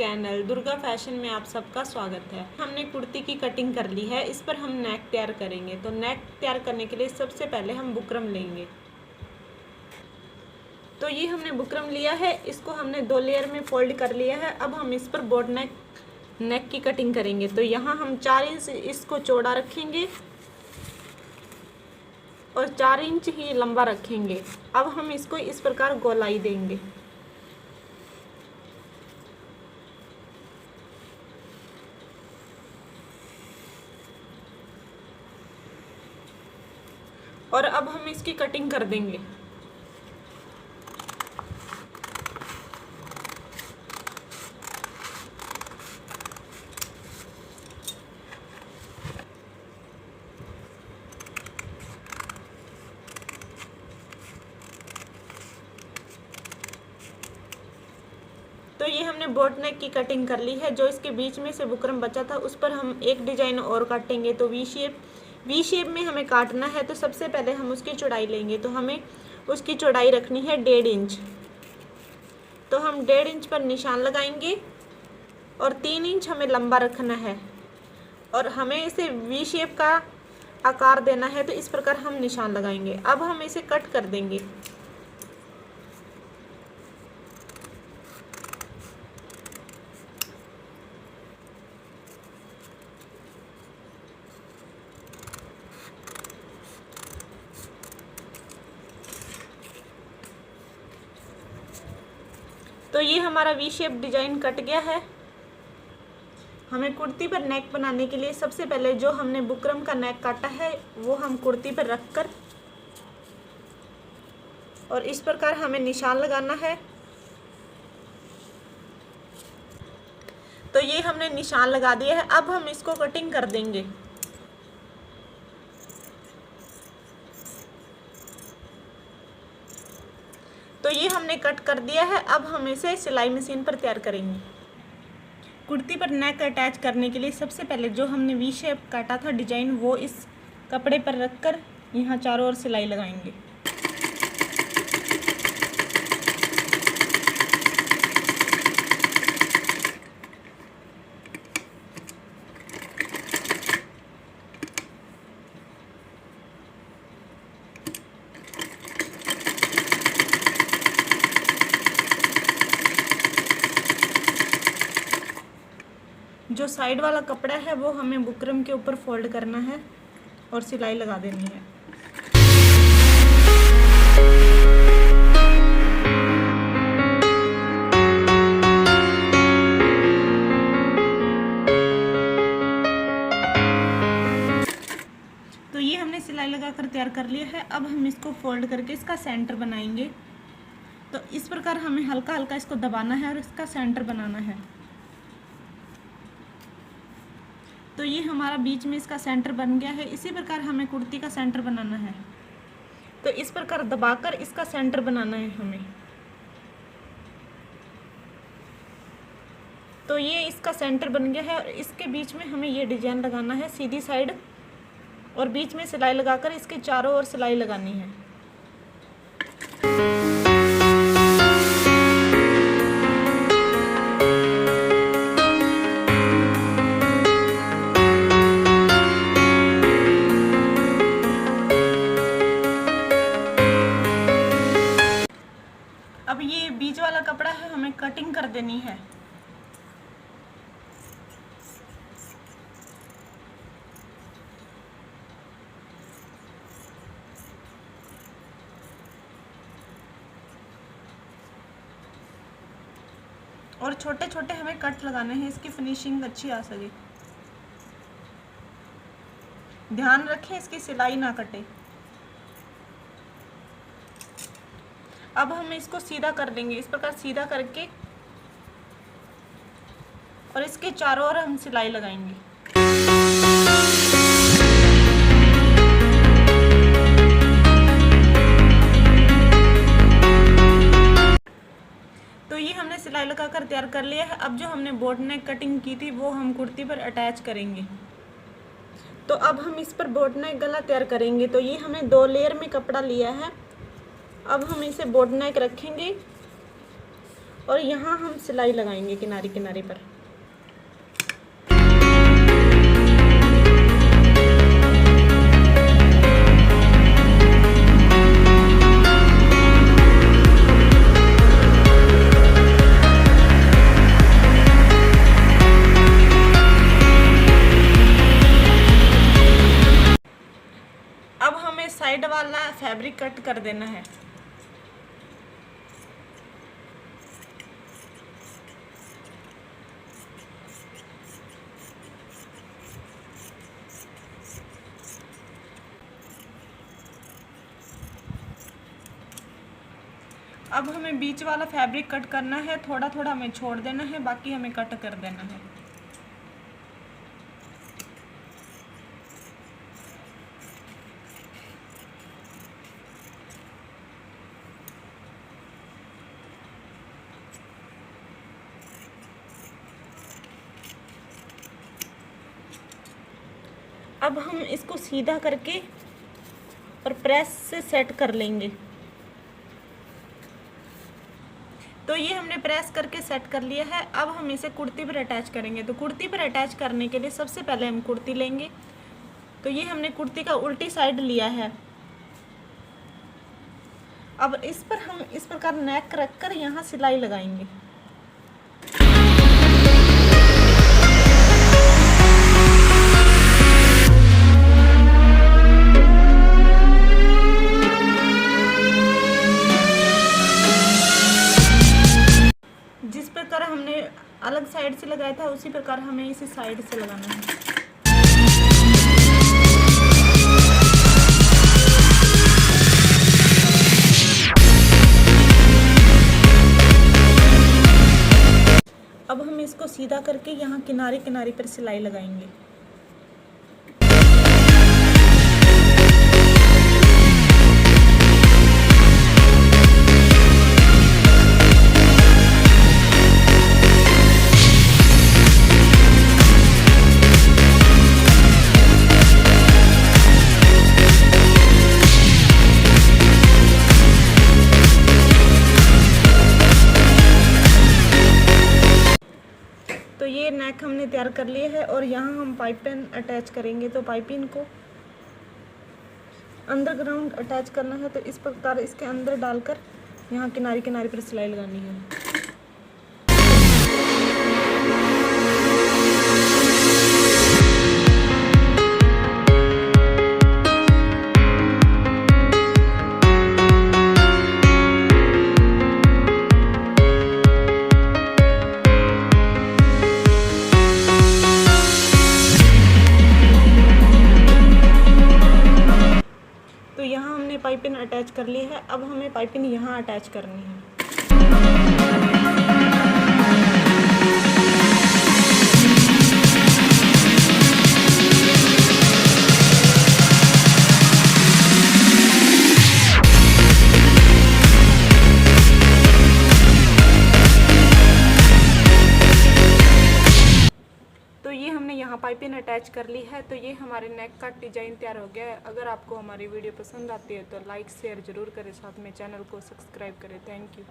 Channel Durga fashion में आप सबका स्वागत है। हमने कुर्ती की कटिंग कर ली है, इस पर हम नेक तैयार करेंगे। तो नेक तैयार करने के लिए सबसे पहले हम बुकरम लेंगे। तो ये हमने बुकरम लिया है, इसको हमने 2 लेयर में फोल्ड कर लिया है। अब हम इस पर बोट नेक की कटिंग करेंगे। तो यहाँ हम 4 इंच इसको चौड़ा रखेंगे और 4 इंच ही लंबा रखेंगे। अब हम इसको इस प्रकार गोलाई देंगे। और अब हम इसकी कटिंग कर देंगे। तो ये हमने बोट नेक की कटिंग कर ली है। जो इसके बीच में से बुकरम बचा था उस पर हम एक डिजाइन और काटेंगे। तो वी शेप में हमें काटना है। तो सबसे पहले हम उसकी चौड़ाई लेंगे। तो हमें उसकी चौड़ाई रखनी है 1.5 इंच। तो हम 1.5 इंच पर निशान लगाएंगे और 3 इंच हमें लंबा रखना है और हमें इसे वी शेप का आकार देना है। तो इस प्रकार हम निशान लगाएंगे। अब हम इसे कट कर देंगे। तो ये हमारा वी शेप डिजाइन कट गया है। हमें कुर्ती पर नेक बनाने के लिए सबसे पहले जो हमने बुकरम का नेक काटा है वो हम कुर्ती पर रखकर और इस प्रकार हमें निशान लगाना है। तो ये हमने निशान लगा दिया है। अब हम इसको कटिंग कर देंगे। तो ये हमने कट कर दिया है। अब हम इसे सिलाई मशीन पर तैयार करेंगे। कुर्ती पर नेक अटैच करने के लिए सबसे पहले जो हमने वी शेप काटा था डिजाइन वो इस कपड़े पर रखकर यहाँ चारों ओर सिलाई लगाएंगे। जो साइड वाला कपड़ा है वो हमें बुकरम के ऊपर फोल्ड करना है और सिलाई लगा देनी है। तो ये हमने सिलाई लगाकर तैयार कर लिया है। अब हम इसको फोल्ड करके इसका सेंटर बनाएंगे। तो इस प्रकार हमें हल्का हल्का इसको दबाना है और इसका सेंटर बनाना है। तो ये हमारा बीच में इसका सेंटर बन गया है। इसी प्रकार हमें कुर्ती का सेंटर बनाना है। तो इस प्रकार दबाकर इसका सेंटर बनाना है हमें। तो ये इसका सेंटर बन गया है और इसके बीच में हमें ये डिजाइन लगाना है सीधी साइड और बीच में सिलाई लगाकर इसके चारों ओर सिलाई लगानी है। अब ये बीच वाला कपड़ा है हमें कटिंग कर देनी है। और छोटे छोटे हमें कट लगाने हैं, इसकी फिनिशिंग अच्छी आ सके। ध्यान रखें इसकी सिलाई ना कटे। अब हम इसको सीधा कर देंगे, इस प्रकार सीधा करके और इसके चारों ओर हम सिलाई लगाएंगे। तो ये हमने सिलाई लगाकर तैयार कर लिया है। अब जो हमने बोट नेक कटिंग की थी वो हम कुर्ती पर अटैच करेंगे। तो अब हम इस पर बोट नेक गला तैयार करेंगे। तो ये हमने 2 लेयर में कपड़ा लिया है। अब हम इसे बोट नेक रखेंगे और यहाँ हम सिलाई लगाएंगे किनारे किनारे पर। अब हमें साइड वाला फैब्रिक कट कर देना है। अब हमें बीच वाला फैब्रिक कट करना है, थोड़ा थोड़ा हमें छोड़ देना है, बाकी हमें कट कर देना है। अब हम इसको सीधा करके और प्रेस से सेट कर लेंगे। तो ये हमने प्रेस करके सेट कर लिया है। अब हम इसे कुर्ती पर अटैच करेंगे। तो कुर्ती पर अटैच करने के लिए सबसे पहले हम कुर्ती लेंगे। तो ये हमने कुर्ती का उल्टी साइड लिया है। अब इस पर हम इस प्रकार नेक रखकर यहाँ सिलाई लगाएंगे। जिस प्रकार हमने अलग साइड से लगाया था उसी प्रकार हमें इसी साइड से लगाना है। अब हम इसको सीधा करके यहाँ किनारे किनारे पर सिलाई लगाएंगे। तो ये नेक हमने तैयार कर लिया है और यहाँ हम पाइपिंग अटैच करेंगे। तो पाइपिंग को अंडरग्राउंड अटैच करना है। तो इस प्रकार इसके अंदर डालकर यहाँ किनारे किनारे पर सिलाई लगानी है। तो यहाँ हमने पाइपिंग अटैच कर ली है। अब हमें पाइपिंग यहाँ अटैच करनी है। तो ये हमने यहाँ पाइपिंग अटैच कर ली है। तो ये हमारे नेक का डिज़ाइन तैयार हो गया है। अगर आपको हमारी वीडियो पसंद आती है तो लाइक शेयर ज़रूर करें, साथ में चैनल को सब्सक्राइब करें। Thank you.